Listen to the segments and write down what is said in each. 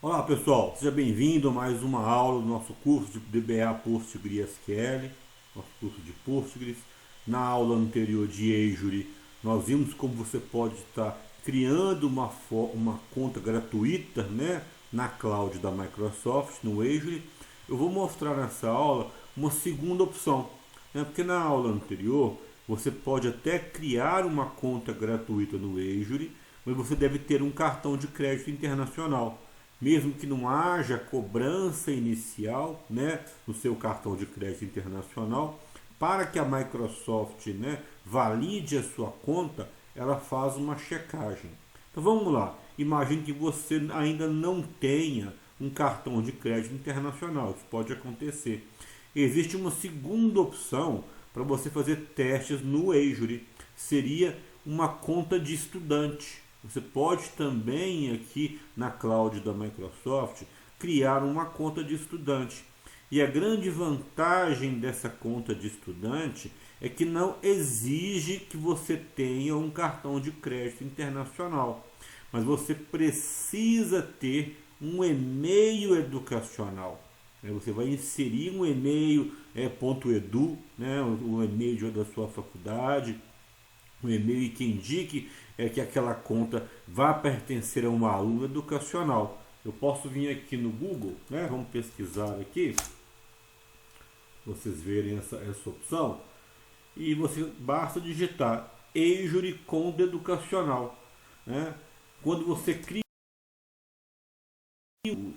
Olá pessoal, seja bem-vindo a mais uma aula do nosso curso de DBA PostgreSQL, nosso curso de Postgres. Na aula anterior de Azure, nós vimos como você pode estar criando uma conta gratuita, na cloud da Microsoft, no Azure. Eu vou mostrar nessa aula uma segunda opção, porque na aula anterior você pode até criar uma conta gratuita no Azure, mas você deve ter um cartão de crédito internacional. Mesmo que não haja cobrança inicial, no seu cartão de crédito internacional, para que a Microsoft, valide a sua conta, ela faz uma checagem. Então vamos lá. Imagine que você ainda não tenha um cartão de crédito internacional. Isso pode acontecer. Existe uma segunda opção para você fazer testes no Azure. Seria uma conta de estudante. Você pode também aqui na cloud da Microsoft criar uma conta de estudante. E a grande vantagem dessa conta de estudante é que não exige que você tenha um cartão de crédito internacional, mas você precisa ter um e-mail educacional. Você vai inserir um e-mail .edu, o e-mail da sua faculdade, um e-mail que indique que aquela conta vai pertencer a um aluno educacional. Eu posso vir aqui no Google, vamos pesquisar aqui, vocês verem essa opção, e você basta digitar Azure Conta Educacional. Quando você cria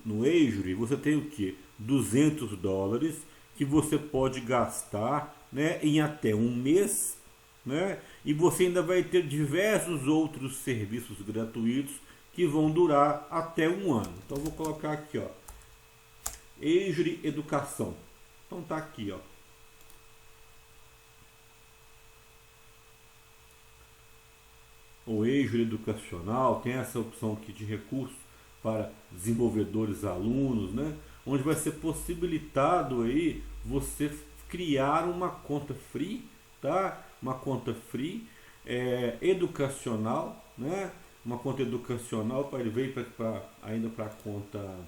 no Azure, você tem o que? $200 que você pode gastar em até um mês, e você ainda vai ter diversos outros serviços gratuitos que vão durar até um ano. Então vou colocar aqui, ó, Azure Educação. Então tá aqui, ó. O Azure Educacional tem essa opção aqui de recursos para desenvolvedores, alunos, onde vai ser possibilitado aí você criar uma conta free, tá? Uma conta free, educacional, Uma conta educacional para ele veio ainda para a conta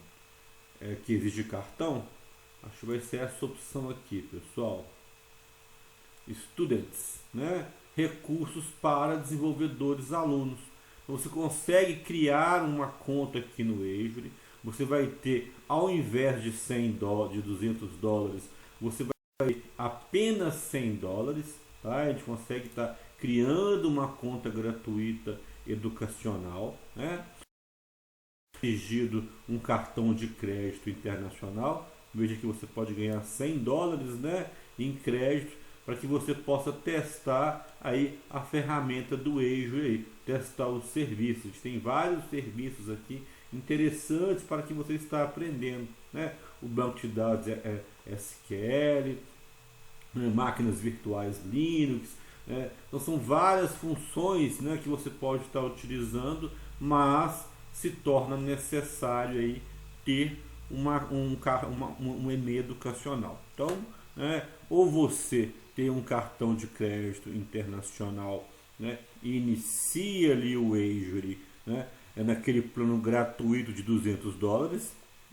que exige cartão. Acho que vai ser essa opção aqui, pessoal. Students, recursos para desenvolvedores, alunos. Então, você consegue criar uma conta aqui no Azure. Você vai ter, ao invés de $100, de $200, você vai ter apenas $100, tá? A gente consegue estar criando uma conta gratuita educacional, exigido um cartão de crédito internacional. Veja que você pode ganhar $100, em crédito, para que você possa testar aí a ferramenta do Azure aí, testar os serviços. Tem vários serviços aqui interessantes para que você está aprendendo, O banco de dados é SQL, máquinas virtuais Linux, Então são várias funções, que você pode estar utilizando, mas se torna necessário aí ter um e-mail educacional. Então, ou você tem um cartão de crédito internacional, e inicia ali o Azure, naquele plano gratuito de $200,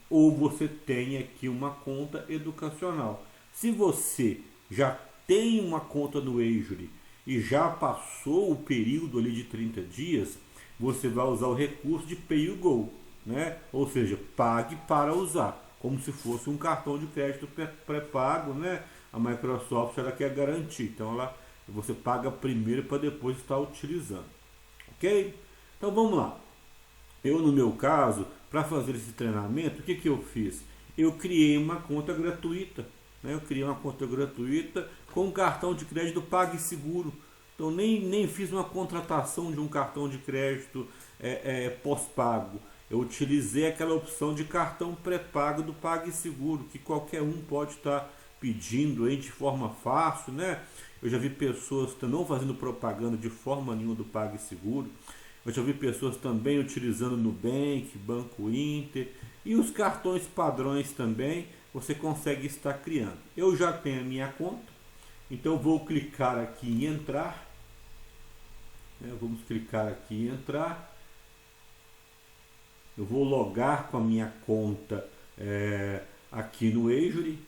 ou você tem aqui uma conta educacional. Se você já tem uma conta no Azure e já passou o período ali de 30 dias, você vai usar o recurso de Pay You Go, Ou seja, pague para usar, como se fosse um cartão de crédito pré-pago, A Microsoft ela quer garantir, então você paga primeiro para depois estar utilizando, ok? Então vamos lá. Eu, no meu caso, para fazer esse treinamento, o que eu fiz? Eu criei uma conta gratuita, Eu criei uma conta gratuita com um cartão de crédito PagSeguro. Então nem fiz uma contratação de um cartão de crédito pós-pago. Eu utilizei aquela opção de cartão pré-pago do PagSeguro, que qualquer um pode estar pedindo aí de forma fácil, Eu já vi pessoas não fazendo propaganda de forma nenhuma do PagSeguro. Eu já vi pessoas também utilizando Nubank, Banco Inter e os cartões padrões também você consegue estar criando. Eu já tenho a minha conta, então vou clicar aqui em entrar. Vamos clicar aqui em entrar. eu vou logar com a minha conta aqui no Azure.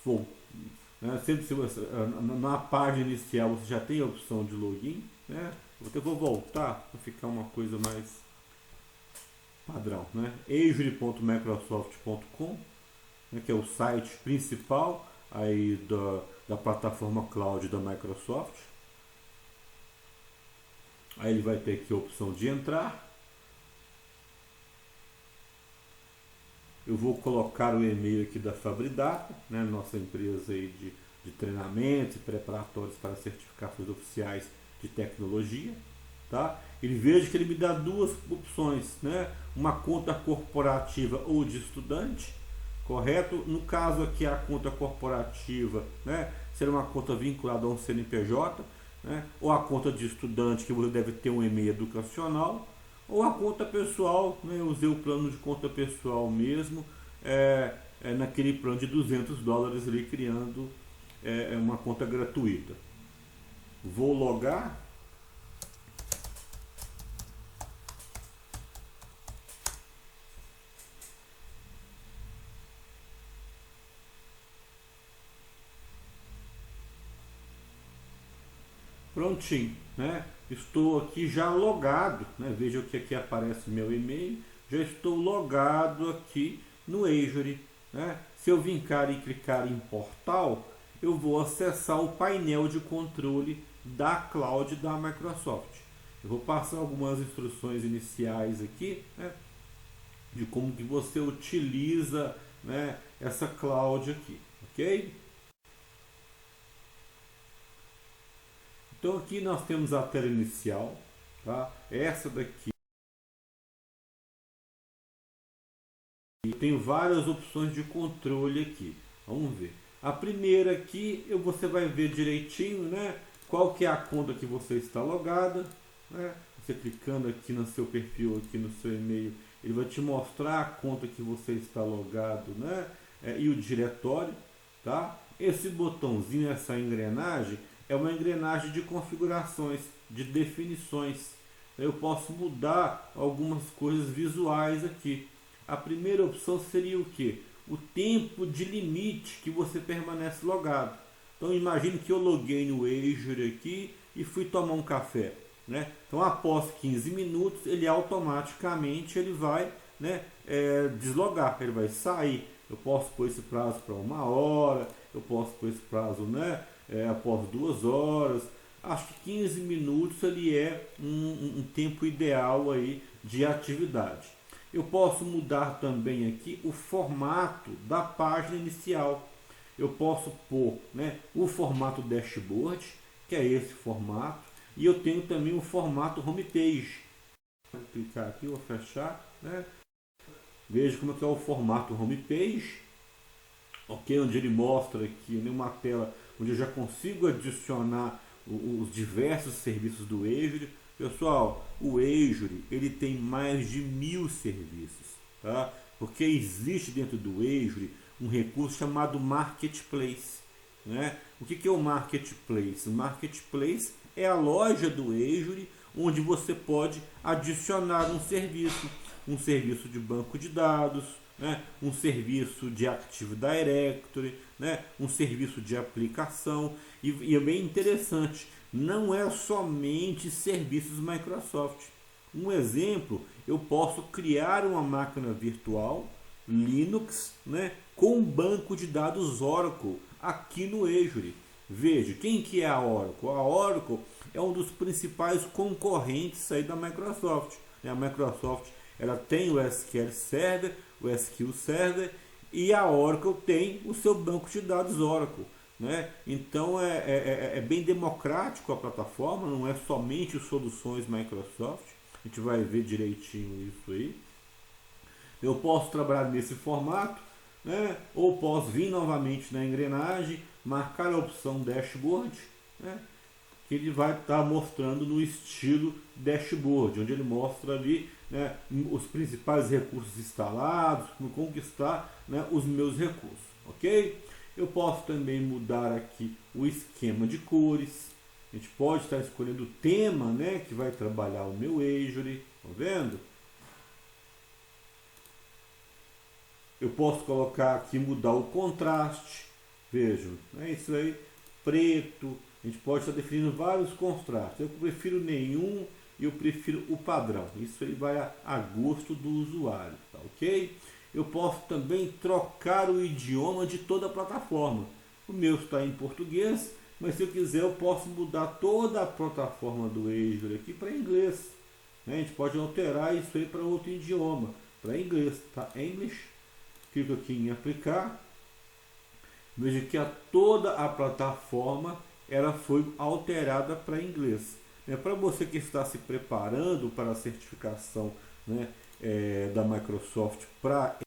Vou, né, sempre se você, na página inicial você já tem a opção de login, né? Eu vou voltar para ficar uma coisa mais padrão, né? azure.microsoft.com, né, que é o site principal aí da plataforma cloud da Microsoft. Aí ele vai ter aqui a opção de entrar. Eu vou colocar o e-mail aqui da Fabridata, né, nossa empresa aí de treinamentos e preparatórios para certificações oficiais de tecnologia. Tá? Ele veja que ele me dá duas opções, né? Uma conta corporativa ou de estudante, correto? No caso aqui a conta corporativa, né, será uma conta vinculada a um CNPJ, né? Ou a conta de estudante, que você deve ter um e-mail educacional, ou a conta pessoal, né? Eu usei o plano de conta pessoal mesmo, naquele plano de $200 ali, criando uma conta gratuita. Vou logar. Prontinho, né? Estou aqui já logado, né? Veja que aqui aparece meu e-mail. Já estou logado aqui no Azure, né? Se eu vincar e clicar em portal, eu vou acessar o painel de controle da cloud da Microsoft. Eu vou passar algumas instruções iniciais aqui, né, de como que você utiliza, né, essa cloud aqui, ok? Então aqui nós temos a tela inicial, tá? Essa daqui tem várias opções de controle aqui. Vamos ver. A primeira aqui você vai ver direitinho, né? Qual que é a conta que você está logada, né? Você clicando aqui no seu perfil, aqui no seu e-mail, ele vai te mostrar a conta que você está logado, né? E o diretório, tá? Esse botãozinho, essa engrenagem, é uma engrenagem de configurações, de definições. Eu posso mudar algumas coisas visuais aqui. A primeira opção seria o que? O tempo de limite que você permanece logado. Então imagine que eu loguei no Azure aqui e fui tomar um café, né? Então após 15 minutos ele automaticamente vai, né, deslogar, ele vai sair. Eu posso pôr esse prazo para 1 hora, eu posso pôr esse prazo, né, após 2 horas. Acho que 15 minutos ele é um tempo ideal aí de atividade. Eu posso mudar também aqui o formato da página inicial. Eu posso pôr, né, o formato dashboard, que é esse formato, e eu tenho também o formato homepage. Vou clicar aqui, vou fechar, né? Veja como é que é o formato homepage, ok? Onde ele mostra aqui, né, uma tela onde eu já consigo adicionar os diversos serviços do Azure. Pessoal, o Azure ele tem mais de 1000 serviços, tá? Porque existe dentro do Azure um recurso chamado Marketplace, né? O que é o Marketplace? O Marketplace é a loja do Azure onde você pode adicionar um serviço de banco de dados, né? Um serviço de Active Directory, né? Um serviço de aplicação. E é bem interessante, não é somente serviços Microsoft. Um exemplo, eu posso criar uma máquina virtual Linux, né, com um banco de dados Oracle aqui no Azure. Veja, quem que é a Oracle? A Oracle é um dos principais concorrentes aí da Microsoft. A Microsoft ela tem o SQL Server, o SQL Server, e a Oracle tem o seu banco de dados Oracle, né? Então é bem democrático a plataforma, não é somente soluções Microsoft. A gente vai ver direitinho isso aí. Eu posso trabalhar nesse formato, né? Ou posso vir novamente na engrenagem, marcar a opção dashboard, né? Que ele vai estar mostrando no estilo dashboard, onde ele mostra ali, né, os principais recursos instalados, como conquistar, né, os meus recursos, ok? Eu posso também mudar aqui o esquema de cores, A gente pode estar escolhendo o tema, né, que vai trabalhar o meu Azure, tá vendo? Eu posso colocar aqui, mudar o contraste, vejam, é isso aí, preto, a gente pode estar definindo vários contrastes. Eu prefiro nenhum e eu prefiro o padrão, isso aí vai a gosto do usuário, tá ok? Eu posso também trocar o idioma de toda a plataforma. O meu está em português, mas se eu quiser eu posso mudar toda a plataforma do Azure aqui para inglês, né? A gente pode alterar isso aí para outro idioma, para inglês, tá? English. Clico aqui em aplicar. Veja que toda a plataforma ela foi alterada para inglês. Para você que está se preparando para a certificação, né, da Microsoft para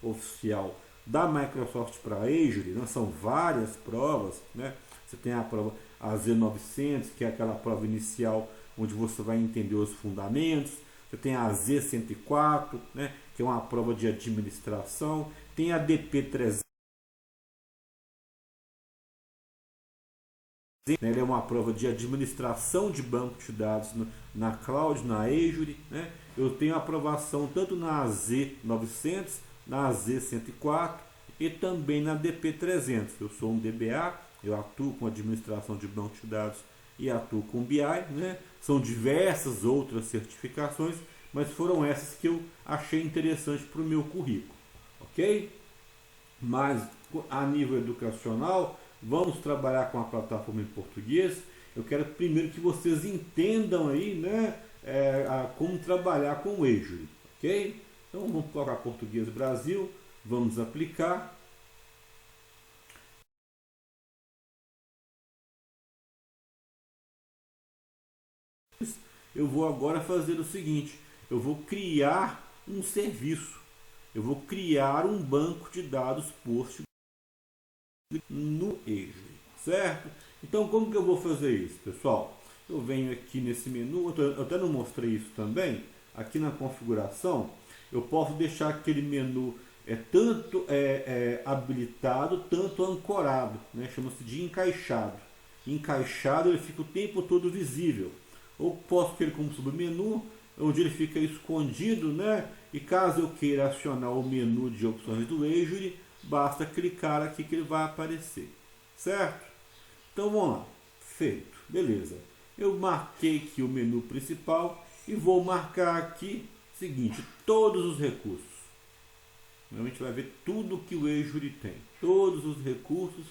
oficial da Microsoft para Azure, né? São várias provas, né? Você tem a prova AZ900, que é aquela prova inicial onde você vai entender os fundamentos. Você tem a Z104, né? Que é uma prova de administração. Tem a DP300, né? Ela é uma prova de administração de banco de dados na cloud, na Azure, né? Eu tenho aprovação tanto na AZ900, na AZ104 e também na DP300. Eu sou um DBA, eu atuo com administração de banco de dados e atuo com BI, né? São diversas outras certificações, mas foram essas que eu achei interessante para o meu currículo, ok? Mas a nível educacional, vamos trabalhar com a plataforma em português. Eu quero primeiro que vocês entendam aí, né, como trabalhar com o Azure, ok? Então vamos colocar português Brasil, vamos aplicar. Eu vou agora fazer o seguinte, eu vou criar um serviço, eu vou criar um banco de dados Postgres no Azure, certo? Então como que eu vou fazer isso, pessoal? Eu venho aqui nesse menu, eu até não mostrei isso também, aqui na configuração, eu posso deixar aquele menu tanto habilitado, tanto ancorado, né? Chama-se de encaixado. Encaixado ele fica o tempo todo visível. Ou posso ter como submenu, onde ele fica escondido, né? E caso eu queira acionar o menu de opções do Azure, basta clicar aqui que ele vai aparecer, certo? Então vamos lá, feito, beleza. Eu marquei aqui o menu principal e vou marcar aqui o seguinte, todos os recursos. A gente vai ver tudo que o Azure tem, todos os recursos.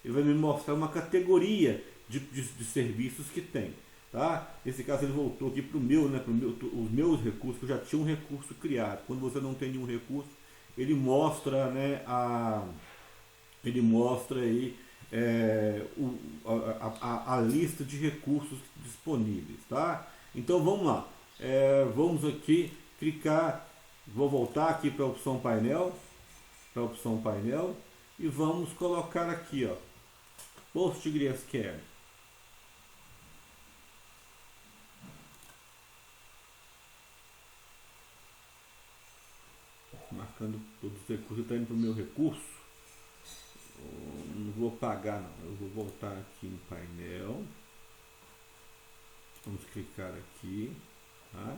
Ele vai me mostrar uma categoria de serviços que tem. Tá? Nesse caso ele voltou aqui para o meu, né, os meus recursos, eu já tinha um recurso criado. Quando você não tem nenhum recurso, ele mostra, né, ele mostra aí a lista de recursos disponíveis. Tá? Então vamos lá, vamos aqui clicar, vou voltar aqui para a opção painel, e vamos colocar aqui, ó, PostgreSQL. Marcando todos os recursos, está indo para o meu recurso. Não vou apagar não, eu vou voltar aqui no painel. Vamos clicar aqui, tá?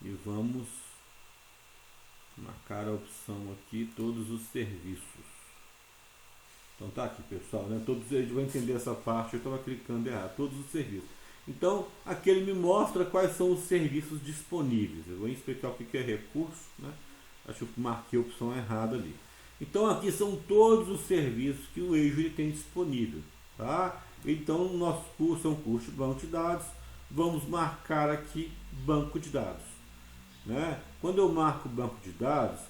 E vamos marcar a opção aqui, todos os serviços. Então tá aqui, pessoal, né? Todos eles vão entender essa parte, eu estava clicando errado, todos os serviços. Então, aqui ele me mostra quais são os serviços disponíveis. Eu vou explicar o que é recurso, né? Acho que eu marquei a opção errada ali. Então, aqui são todos os serviços que o Azure tem disponível, tá? Então, o nosso curso é um curso de banco de dados. Vamos marcar aqui banco de dados, né? Quando eu marco banco de dados,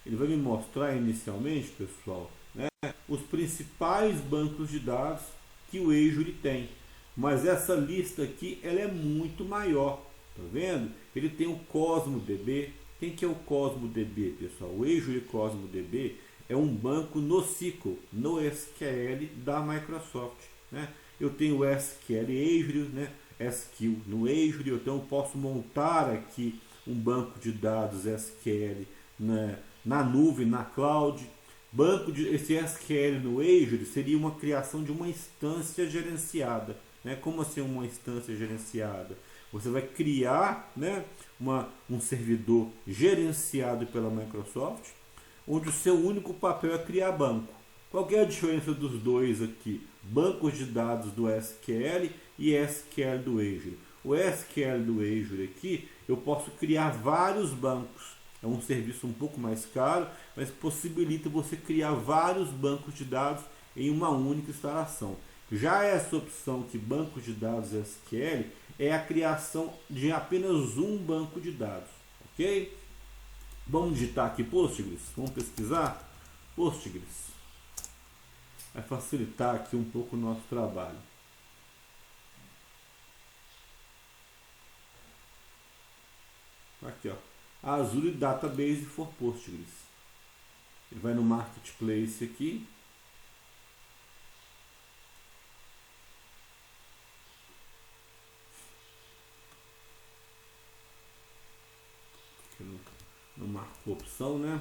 ele vai me mostrar inicialmente, pessoal, né, os principais bancos de dados que o Azure tem. Mas essa lista aqui ela é muito maior, tá vendo? Ele tem o CosmoDB. Quem que é o CosmoDB, pessoal? O Azure CosmoDB é um banco no SQL, no SQL da Microsoft, né? Eu tenho o SQL Azure, né? SQL no Azure, então eu posso montar aqui um banco de dados SQL na nuvem, na cloud. Esse SQL no Azure seria uma criação de uma instância gerenciada. Né? Como assim uma instância gerenciada? Você vai criar, né, um servidor gerenciado pela Microsoft, onde o seu único papel é criar banco. Qual que é a diferença dos dois aqui? Bancos de dados do SQL e SQL do Azure. O SQL do Azure aqui, eu posso criar vários bancos. É um serviço um pouco mais caro, mas possibilita você criar vários bancos de dados em uma única instalação. Já essa opção que banco de dados SQL é a criação de apenas um banco de dados, ok? Vamos digitar aqui Postgres, vamos pesquisar Postgres. Vai facilitar aqui um pouco o nosso trabalho. Aqui, ó, Azure Database for Postgres. Ele vai no Marketplace aqui. Não marcou opção, né?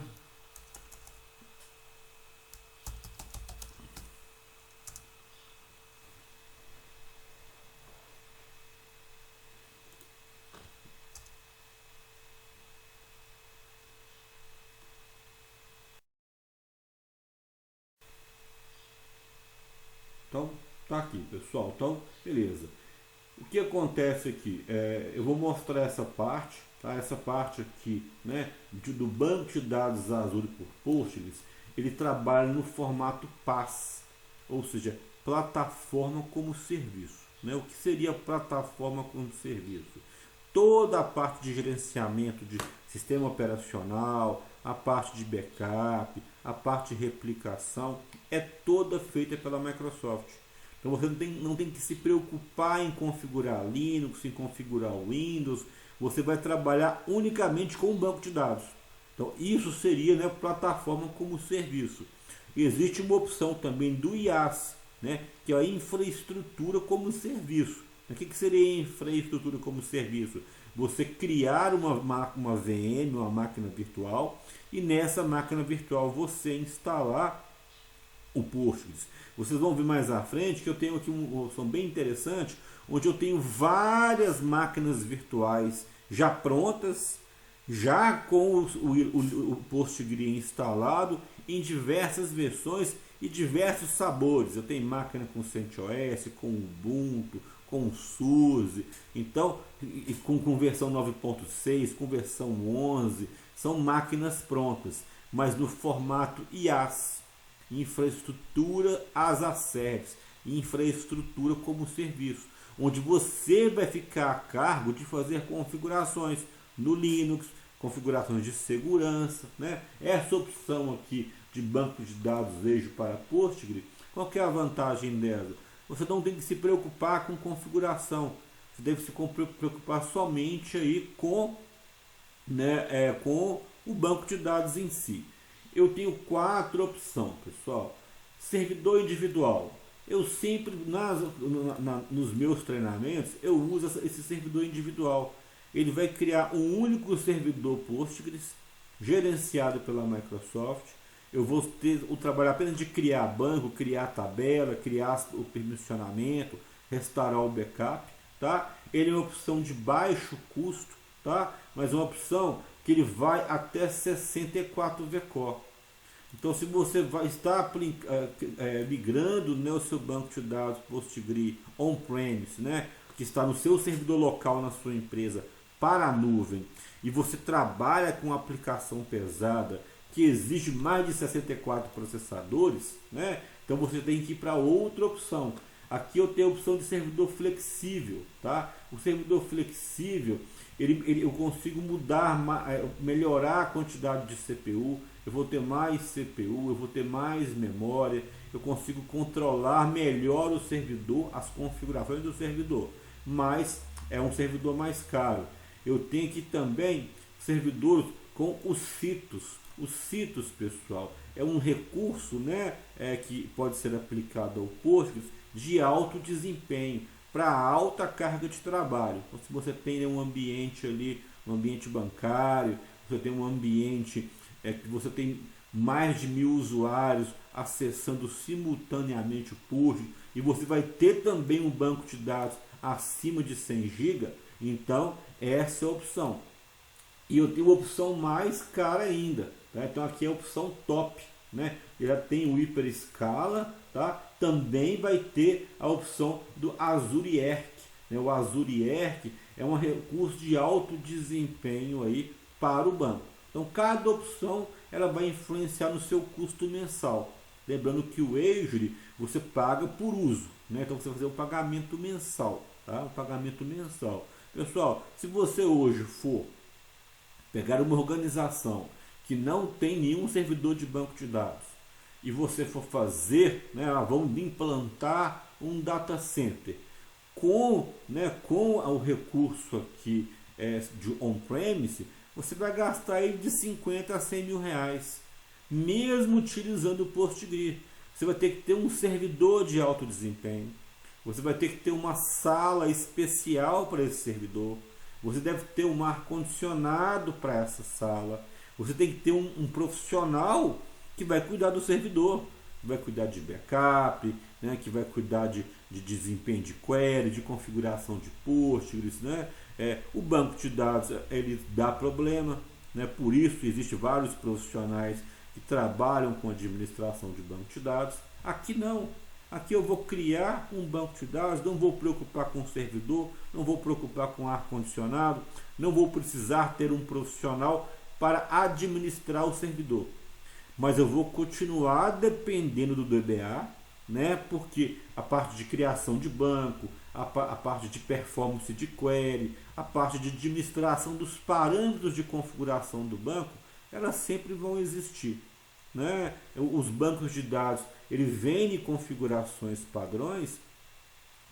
Então, tá aqui, pessoal. Então, beleza. O que acontece aqui? Eu vou mostrar essa parte, tá? Essa parte aqui, né, do banco de dados Azure por Postgres, ele trabalha no formato PaaS, ou seja, plataforma como serviço. Né? O que seria plataforma como serviço? Toda a parte de gerenciamento de sistema operacional, a parte de backup, a parte de replicação, é toda feita pela Microsoft. Então você não tem que se preocupar em configurar Linux, em configurar Windows. Você vai trabalhar unicamente com o banco de dados. Então isso seria, né, plataforma como serviço. Existe uma opção também do IaaS, né, que é a infraestrutura como serviço. O que seria infraestrutura como serviço? Você criar uma VM, uma máquina virtual, e nessa máquina virtual você instalar o Postgres. Vocês vão ver mais à frente que eu tenho aqui uma opção bem interessante, onde eu tenho várias máquinas virtuais já prontas, já com o Postgres instalado em diversas versões e diversos sabores. Eu tenho máquina com CentOS, com Ubuntu, com SUSE, então com versão 9.6, com versão 11, são máquinas prontas, mas no formato IaaS, infraestrutura as a service, infraestrutura como serviço, onde você vai ficar a cargo de fazer configurações no Linux, configurações de segurança, né? Essa opção aqui de banco de dados Azure para Postgres, qual que é a vantagem dela? Você não tem que se preocupar com configuração, você deve se preocupar somente aí com, né, com o banco de dados em si. Eu tenho 4 opções, pessoal. Servidor individual. Eu sempre, nos meus treinamentos, eu uso esse servidor individual. Ele vai criar um único servidor Postgres, gerenciado pela Microsoft. Eu vou ter o trabalho apenas de criar banco, criar tabela, criar o permissionamento, restaurar o backup, tá? Ele é uma opção de baixo custo, tá? Mas é uma opção que ele vai até 64 vCore. Então, se você vai estar migrando, né, o seu banco de dados Postgres on-premise, né, que está no seu servidor local na sua empresa, para a nuvem, e você trabalha com aplicação pesada que exige mais de 64 processadores, né, então você tem que ir para outra opção. Aqui eu tenho a opção de servidor flexível, tá? O servidor flexível, eu consigo melhorar a quantidade de CPU, eu vou ter mais CPU, eu vou ter mais memória, eu consigo controlar melhor o servidor, as configurações do servidor, mas é um servidor mais caro. Eu tenho aqui também servidores com os CITOS. Os CITOS, pessoal, é um recurso, né, que pode ser aplicado ao Postgres de alto desempenho, para alta carga de trabalho. Então, se você tem um ambiente ali um ambiente bancário, você tem um ambiente que você tem mais de 1000 usuários acessando simultaneamente o post, e você vai ter também um banco de dados acima de 100 GB, então essa é a opção. E eu tenho a opção mais cara ainda, tá? Então aqui é a opção top, né? Já tem o hiperescala, tá? Também vai ter a opção do Azure ERC, né? O Azure ERC é um recurso de alto desempenho aí para o banco. Então cada opção ela vai influenciar no seu custo mensal. Lembrando que o Azure você paga por uso, né? Então você vai fazer o pagamento mensal, tá? O pagamento mensal. Pessoal, se você hoje for pegar uma organização que não tem nenhum servidor de banco de dados e você for fazer, né, vamos implantar um data center com o recurso aqui de on-premise, você vai gastar aí de 50 a 100 mil reais, mesmo utilizando o Postgre. Você vai ter que ter um servidor de alto desempenho, você vai ter que ter uma sala especial para esse servidor, você deve ter um ar-condicionado para essa sala, você tem que ter um profissional que vai cuidar do servidor, que vai cuidar de backup, né, que vai cuidar de desempenho de query, de configuração de Postgres, né? O banco de dados ele dá problema, né? Por isso existem vários profissionais que trabalham com administração de banco de dados. Aqui não. Aqui eu vou criar um banco de dados, não vou preocupar com o servidor, não vou preocupar com ar-condicionado, não vou precisar ter um profissional para administrar o servidor. Mas eu vou continuar dependendo do DBA, né? Porque a parte de criação de banco, a parte de performance de query, a parte de administração dos parâmetros de configuração do banco, elas sempre vão existir, né? Os bancos de dados eles vêm em configurações padrões,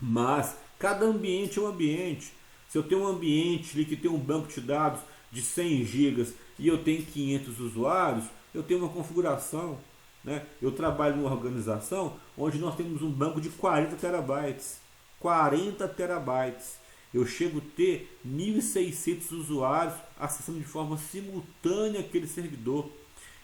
mas cada ambiente é um ambiente. Se eu tenho um ambiente ali que tem um banco de dados de 100 GB e eu tenho 500 usuários, eu tenho uma configuração, né? Eu trabalho numa organização onde nós temos um banco de 40 terabytes. 40 terabytes. Eu chego a ter 1.600 usuários acessando de forma simultânea aquele servidor.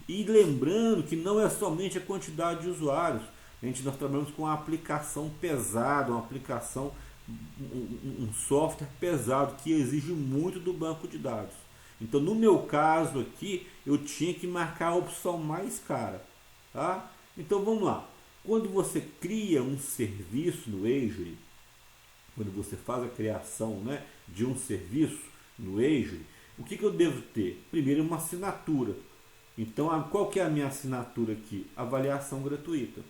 E lembrando que não é somente a quantidade de usuários. Nós trabalhamos com uma aplicação pesada, uma aplicação, um software pesado que exige muito do banco de dados. Então, no meu caso aqui, eu tinha que marcar a opção mais cara, tá? Então, vamos lá. Quando você cria um serviço no Azure, quando você faz a criação, né, de um serviço no Azure, o que eu devo ter? Primeiro, uma assinatura. Então, qual que é a minha assinatura aqui? Avaliação gratuita.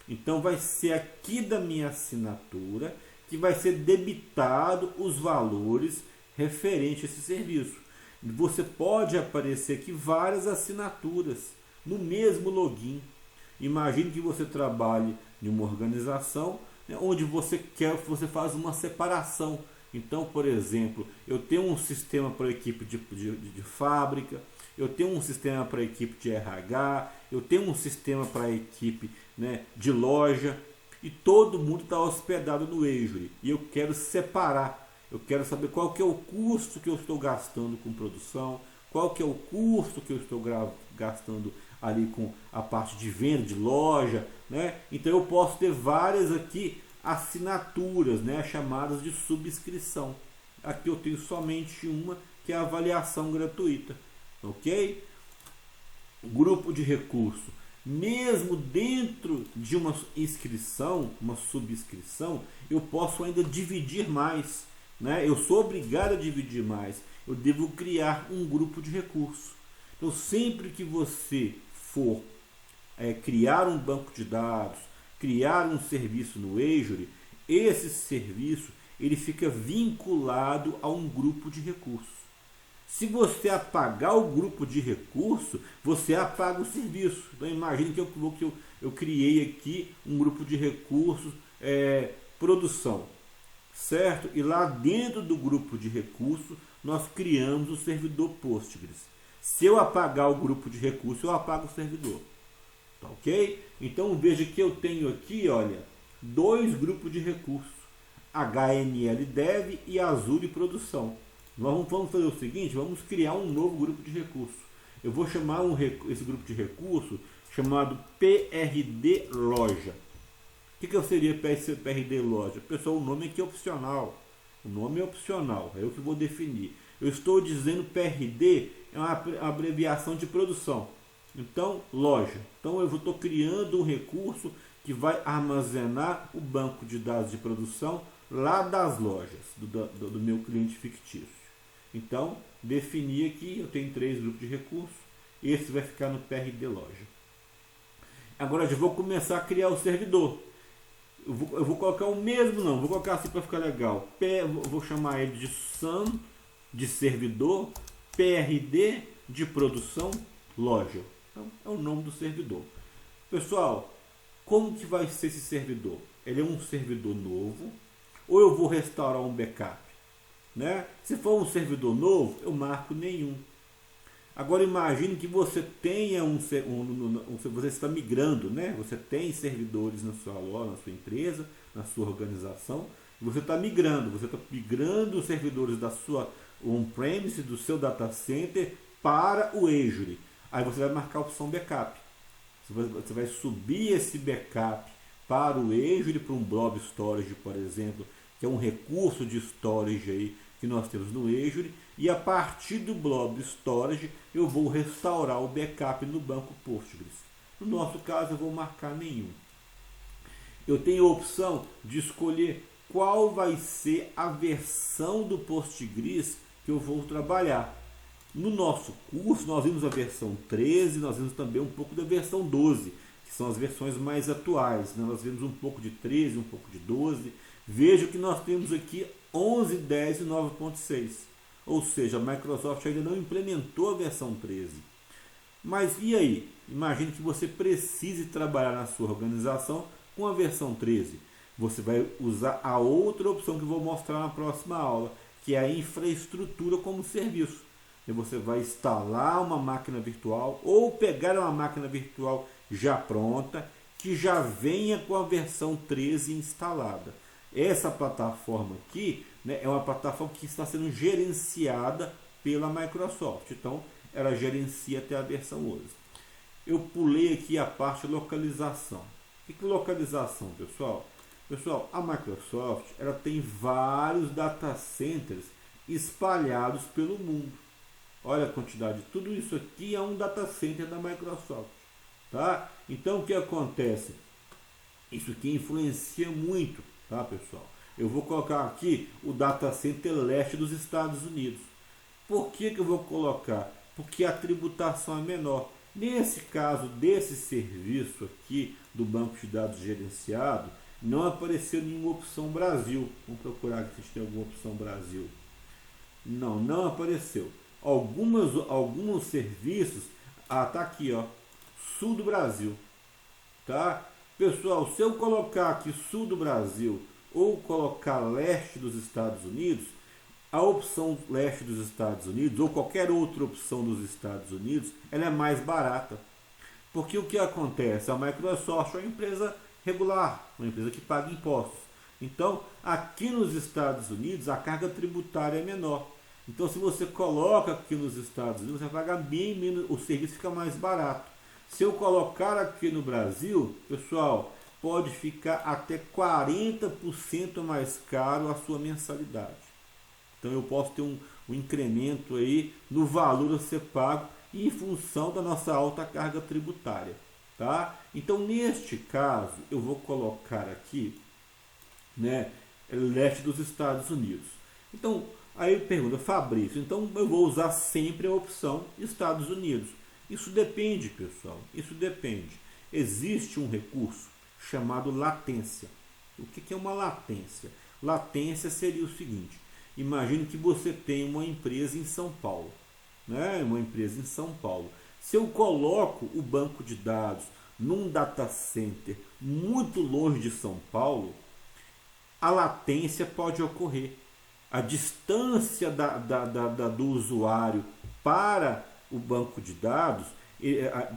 Então, vai ser aqui da minha assinatura que vai ser debitado os valores referentes a esse serviço. Você pode aparecer aqui várias assinaturas no mesmo login. Imagine que você trabalhe em uma organização, né, onde você faz uma separação. Então, por exemplo, eu tenho um sistema para a equipe de fábrica, eu tenho um sistema para a equipe de RH, eu tenho um sistema para a equipe, né, de loja, e todo mundo está hospedado no Azure. E eu quero separar. Eu quero saber qual que é o custo que eu estou gastando com produção, qual que é o custo que eu estou gastando ali com a parte de venda, de loja, né? Então eu posso ter várias aqui assinaturas, né, chamadas de subscrição. Aqui eu tenho somente uma, que é a avaliação gratuita, ok? Grupo de recurso. Mesmo dentro de uma inscrição, uma subscrição, eu posso ainda dividir mais, né? Eu sou obrigado a dividir mais. Eu devo criar um grupo de recursos. Então, sempre que você for criar um banco de dados, criar um serviço no Azure, esse serviço ele fica vinculado a um grupo de recursos. Se você apagar o grupo de recurso, você apaga o serviço. Então imagine que eu criei aqui um grupo de recursos, produção, certo? E lá dentro do grupo de recursos, nós criamos o servidor Postgres. Se eu apagar o grupo de recursos, eu apago o servidor. Tá ok? Então veja que eu tenho aqui, olha, dois grupos de recursos, HML Dev e Azure Produção. Vamos fazer o seguinte, vamos criar um novo grupo de recursos. Eu vou chamar esse grupo de recursos chamado PRD Loja. O que seria PRD Loja? Pessoal, o nome aqui é opcional. O nome é opcional, é eu que vou definir. Eu estou dizendo PRD é uma abreviação de produção. Então, loja. Então, eu estou criando um recurso que vai armazenar o banco de dados de produção lá das lojas, do meu cliente fictício. Então, definir aqui, eu tenho 3 grupos de recursos. Esse vai ficar no PRD Loja. Agora, eu vou começar a criar o servidor. Eu vou colocar o mesmo, não, vou colocar assim para ficar legal. Vou chamar ele de SAM, de servidor, PRD, de produção, loja. Então, é o nome do servidor. Pessoal, como que vai ser esse servidor? Ele é um servidor novo ou eu vou restaurar um backup? Né? Se for um servidor novo, eu marco nenhum. Agora imagine que você tenha você está migrando, né? Você tem servidores na sua loja, na sua empresa, na sua organização. Você está migrando os servidores da sua on-premise, do seu data center para o Azure. Aí você vai marcar a opção backup. Você vai subir esse backup para o Azure, para um Blob Storage, por exemplo, que é um recurso de storage aí que nós temos no Azure, e a partir do Blob Storage eu vou restaurar o backup no banco Postgres. No nosso caso eu vou marcar nenhum. Eu tenho a opção de escolher qual vai ser a versão do Postgres que eu vou trabalhar. No nosso curso nós vimos a versão 13, nós vimos também um pouco da versão 12, que são as versões mais atuais, né? Nós vimos um pouco de 13, um pouco de 12. Veja que nós temos aqui 11, 10 e 9.6. Ou seja, a Microsoft ainda não implementou a versão 13. Mas e aí? Imagine que você precise trabalhar na sua organização com a versão 13. Você vai usar a outra opção que eu vou mostrar na próxima aula, que é a infraestrutura como serviço. E você vai instalar uma máquina virtual ou pegar uma máquina virtual já pronta, que já venha com a versão 13 instalada. Essa plataforma aqui, né, é uma plataforma que está sendo gerenciada pela Microsoft. Então, ela gerencia até a versão 11. Eu pulei aqui a parte de localização. O que é localização, pessoal? Pessoal, a Microsoft ela tem vários data centers espalhados pelo mundo. Olha a quantidade. Tudo isso aqui é um data center da Microsoft. Tá? Então, o que acontece? Isso aqui influencia muito. Tá, pessoal? Eu vou colocar aqui o data center leste dos Estados Unidos. Por que eu vou colocar? Porque a tributação é menor. Nesse caso desse serviço aqui do banco de dados gerenciado, não apareceu nenhuma opção Brasil. Vamos procurar aqui se tem alguma opção Brasil. Não apareceu. Alguns serviços, tá aqui, ó, sul do Brasil, tá? Pessoal, se eu colocar aqui sul do Brasil ou colocar leste dos Estados Unidos, a opção leste dos Estados Unidos ou qualquer outra opção dos Estados Unidos, ela é mais barata. Porque o que acontece? A Microsoft é uma empresa regular, uma empresa que paga impostos. Então, aqui nos Estados Unidos, a carga tributária é menor. Então, se você coloca aqui nos Estados Unidos, você vai pagar bem menos, o serviço fica mais barato. Se eu colocar aqui no Brasil, pessoal, pode ficar até 40% mais caro a sua mensalidade. Então eu posso ter um incremento aí no valor a ser pago em função da nossa alta carga tributária. Tá? Então neste caso eu vou colocar aqui, né, leste dos Estados Unidos. Então aí pergunta, Fabrício, então eu vou usar sempre a opção Estados Unidos. Isso depende, pessoal, isso depende. Existe um recurso chamado latência. O que é uma latência? Latência seria o seguinte: imagine que você tem uma empresa em São Paulo, né? Uma empresa em São Paulo. Se eu coloco o banco de dados num data center muito longe de São Paulo, a latência pode ocorrer. A distância do usuário para o banco de dados,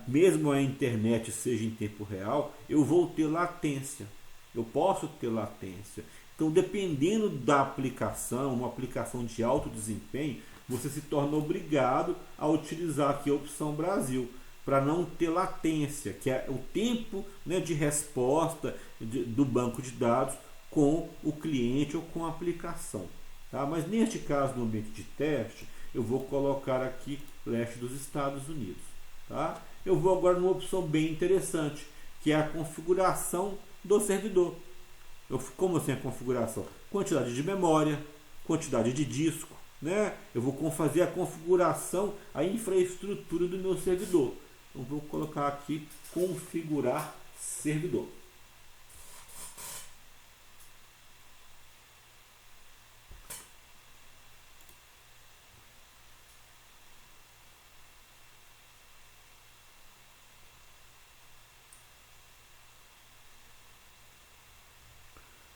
mesmo a internet seja em tempo real, eu vou ter latência. Eu posso ter latência. Então, dependendo da aplicação, uma aplicação de alto desempenho, você se torna obrigado a utilizar aqui a opção Brasil, para não ter latência, que é o tempo, né, de resposta do banco de dados com o cliente ou com a aplicação. Tá? Mas neste caso, no ambiente de teste, eu vou colocar aqui leste dos Estados Unidos. Tá? Eu vou agora numa opção bem interessante, que é a configuração do servidor. Como assim a configuração? Quantidade de memória, quantidade de disco, né? Eu vou fazer a configuração, a infraestrutura do meu servidor. Então vou colocar aqui configurar servidor.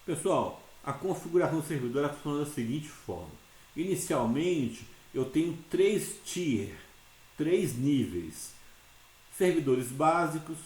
Pessoal, a configuração do servidor funciona da seguinte forma. Inicialmente, eu tenho 3 tier, 3 níveis. Servidores básicos,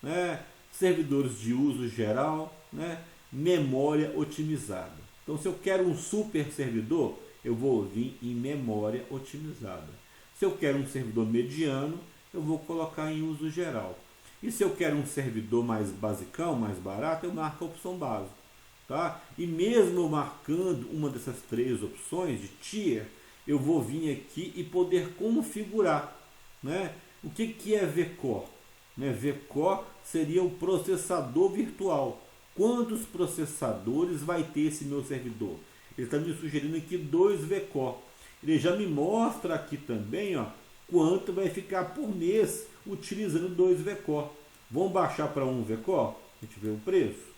né? Servidores de uso geral, né? Memória otimizada. Então, se eu quero um super servidor, eu vou vir em memória otimizada. Se eu quero um servidor mediano, eu vou colocar em uso geral. E se eu quero um servidor mais basicão, mais barato, eu marco a opção básico. Tá? E mesmo eu marcando uma dessas 3 opções de tier, eu vou vir aqui e poder configurar, né? O que é vCore? Né? vCore seria o processador virtual. Quantos processadores vai ter esse meu servidor? Ele está me sugerindo aqui 2 vCore. Ele já me mostra aqui também, ó, quanto vai ficar por mês utilizando 2 vCore. Vamos baixar para 1 vCore? A gente vê o preço.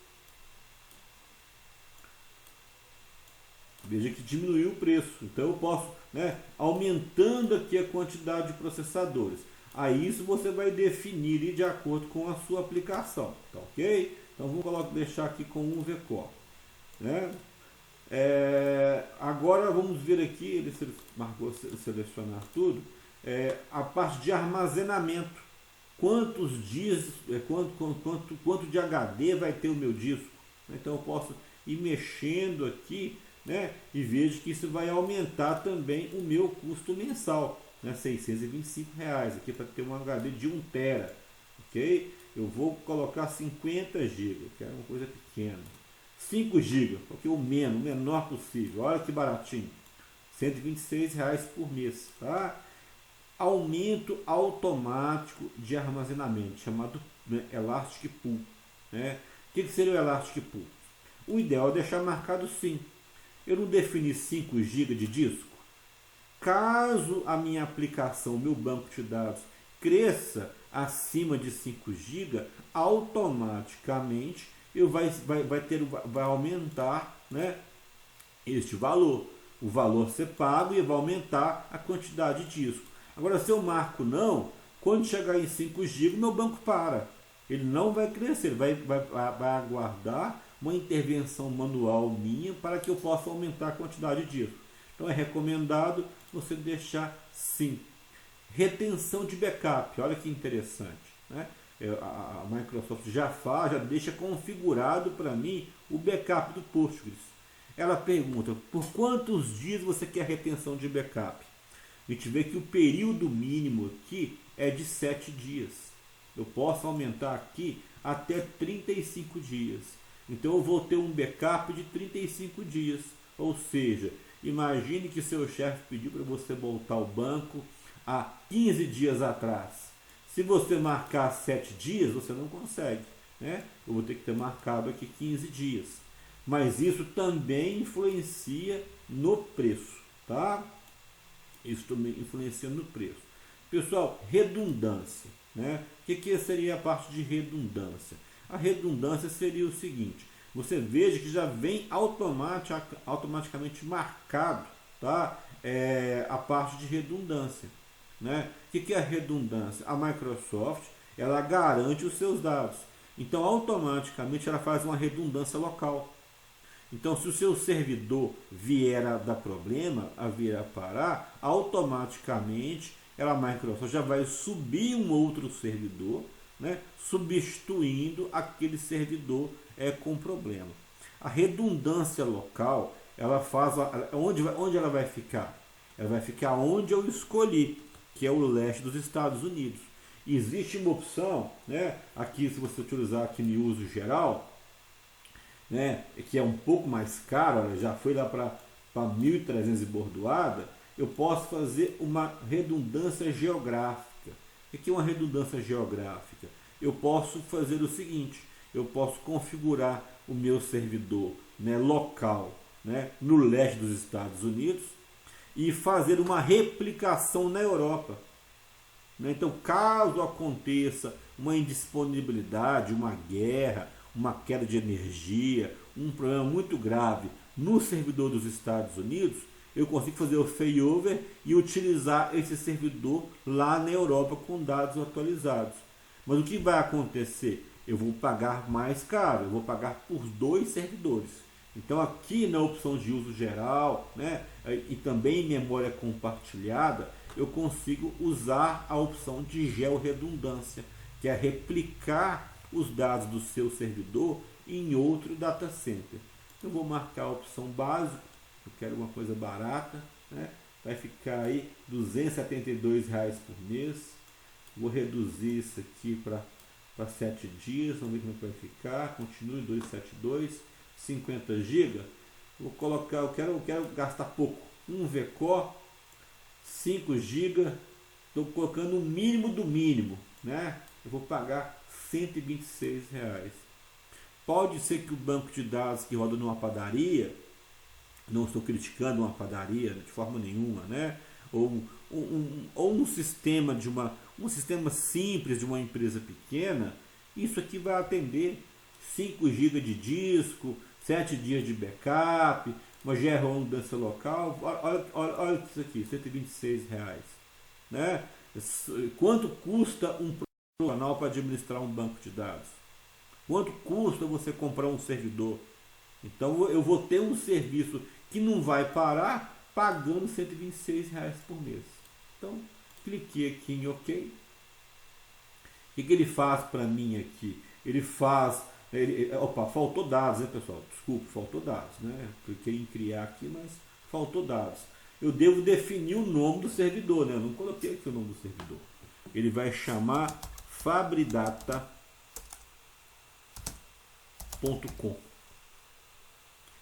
Veja que diminuiu o preço. Então eu posso, né, aumentando aqui a quantidade de processadores. Aí isso você vai definir de acordo com a sua aplicação. Tá ok? Então vamos deixar aqui com 1 vCore. Né? Agora vamos ver aqui, ele marcou selecionar tudo. A parte de armazenamento. Quantos dias, quanto de HD vai ter o meu disco? Então eu posso ir mexendo aqui, né, e vejo que isso vai aumentar também o meu custo mensal, né, R$625 aqui para ter um HD de 1 tera, ok? Eu vou colocar 50 GB, que é uma coisa pequena, 5 GB, porque o menor possível. Olha que baratinho, R$126 por mês, tá? Aumento automático de armazenamento, chamado, né, Elastic Pool, né? O que seria o Elastic Pool? O ideal é deixar marcado sim. Eu não defini 5 GB de disco. Caso a minha aplicação, o meu banco de dados, cresça acima de 5 GB, automaticamente vai aumentar, né, este valor. O valor ser pago e vai aumentar a quantidade de disco. Agora, se eu marco não, quando chegar em 5 GB, meu banco para. Ele não vai crescer, ele vai aguardar uma intervenção manual minha para que eu possa aumentar a quantidade disso. Então é recomendado você deixar sim. Retenção de backup, olha que interessante, né? A Microsoft já deixa configurado para mim o backup do Postgres. Ela pergunta, por quantos dias você quer retenção de backup? A gente vê que o período mínimo aqui é de 7 dias. Eu posso aumentar aqui até 35 dias. Então eu vou ter um backup de 35 dias. Ou seja, imagine que seu chefe pediu para você voltar ao banco há 15 dias atrás. Se você marcar 7 dias, você não consegue, né? Eu vou ter que ter marcado aqui 15 dias. Mas isso também influencia no preço, tá? Isso também influencia no preço. Pessoal, redundância, né? O que seria a parte de redundância? A redundância seria o seguinte: você veja que já vem automaticamente marcado, tá? A parte de redundância, né? O que é a redundância? A Microsoft, ela garante os seus dados, então automaticamente ela faz uma redundância local. Então, se o seu servidor vier a dar problema, vier a parar, automaticamente a Microsoft já vai subir um outro servidor, né, substituindo aquele servidor com problema. A redundância local, ela faz onde ela vai ficar? Ela vai ficar onde eu escolhi, que é o leste dos Estados Unidos. Existe uma opção, né, aqui se você utilizar aqui no uso geral, né, que é um pouco mais caro, olha, já foi lá para 1.300 e bordoada, eu posso fazer uma redundância geográfica. O que é uma redundância geográfica? Eu posso fazer o seguinte, eu posso configurar o meu servidor, né, local, né, no leste dos Estados Unidos e fazer uma replicação na Europa. Né? Então, caso aconteça uma indisponibilidade, uma guerra, uma queda de energia, um problema muito grave no servidor dos Estados Unidos, eu consigo fazer o failover e utilizar esse servidor lá na Europa com dados atualizados. Mas o que vai acontecer? Eu vou pagar mais caro, eu vou pagar por 2 servidores. Então aqui na opção de uso geral, né, e também em memória compartilhada, eu consigo usar a opção de georredundância, que é replicar os dados do seu servidor em outro data center. Eu vou marcar a opção básica, eu quero uma coisa barata, né? Vai ficar aí R$ 272 por mês. Vou reduzir isso aqui para 7 dias, vamos ver como é que vai ficar. Continue 272, 50 GB. Vou colocar, eu quero gastar pouco. 1 VCore, 5 GB. Estou colocando o mínimo do mínimo, né? Eu vou pagar R$ 126. Pode ser que o banco de dados que roda numa padaria, não estou criticando uma padaria de forma nenhuma, né? Ou um sistema um sistema simples de uma empresa pequena, isso aqui vai atender 5 GB de disco, 7 dias de backup, uma redundância local. Olha isso aqui, R$ 126, né? Quanto custa um profissional para administrar um banco de dados? Quanto custa você comprar um servidor? Então eu vou ter um serviço que não vai parar pagando R$ 126 por mês. Então cliquei aqui em OK. O que ele faz para mim aqui? Ele faz... opa, faltou dados, né, pessoal? Desculpa, faltou dados, né? Cliquei em criar aqui, mas faltou dados. Eu devo definir o nome do servidor, né? Eu não coloquei aqui o nome do servidor. Ele vai chamar fabridata.com.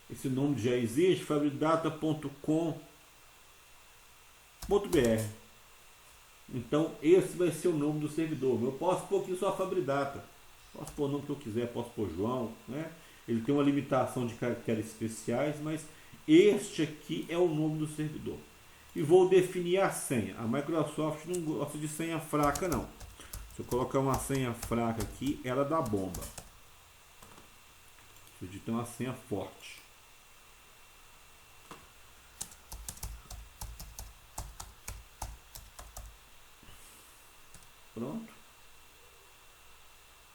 Esse nome já existe, fabridata.com.br. Então esse vai ser o nome do servidor. Eu posso pôr aqui só Fabridata. Posso pôr o nome que eu quiser, posso pôr João, né? Ele tem uma limitação de caracteres especiais, mas este aqui é o nome do servidor. E vou definir a senha. A Microsoft não gosta de senha fraca, não. Se eu colocar uma senha fraca aqui, ela dá bomba. Preciso de ter uma senha forte. Pronto.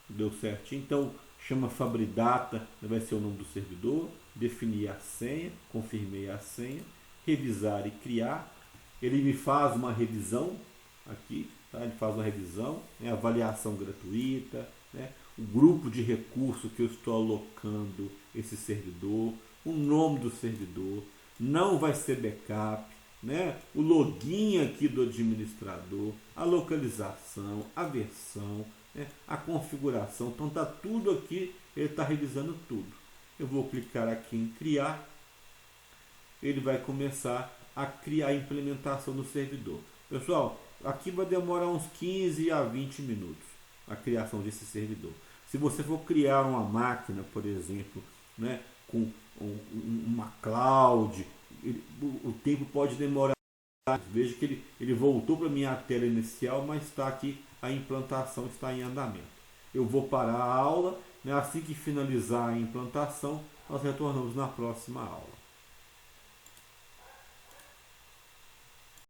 Deu certinho. Então chama Fabridata, vai ser o nome do servidor. Definir a senha, confirmei a senha, revisar e criar. Ele me faz uma revisão aqui, tá? Ele faz uma revisão, né? Avaliação gratuita, né? O grupo de recurso que eu estou alocando esse servidor, o nome do servidor, não vai ser backup, né? O login aqui do administrador, a localização, a versão, né? A configuração. Então está tudo aqui, ele está revisando tudo. Eu vou clicar aqui em criar, ele vai começar a criar a implementação do servidor. Pessoal, aqui vai demorar uns 15 a 20 minutos a criação desse servidor. Se você for criar uma máquina, por exemplo, né, com uma cloud, o tempo pode demorar. Veja que ele voltou para a minha tela inicial, mas está aqui, a implantação está em andamento. Eu vou parar a aula, né, assim que finalizar a implantação, nós retornamos na próxima aula.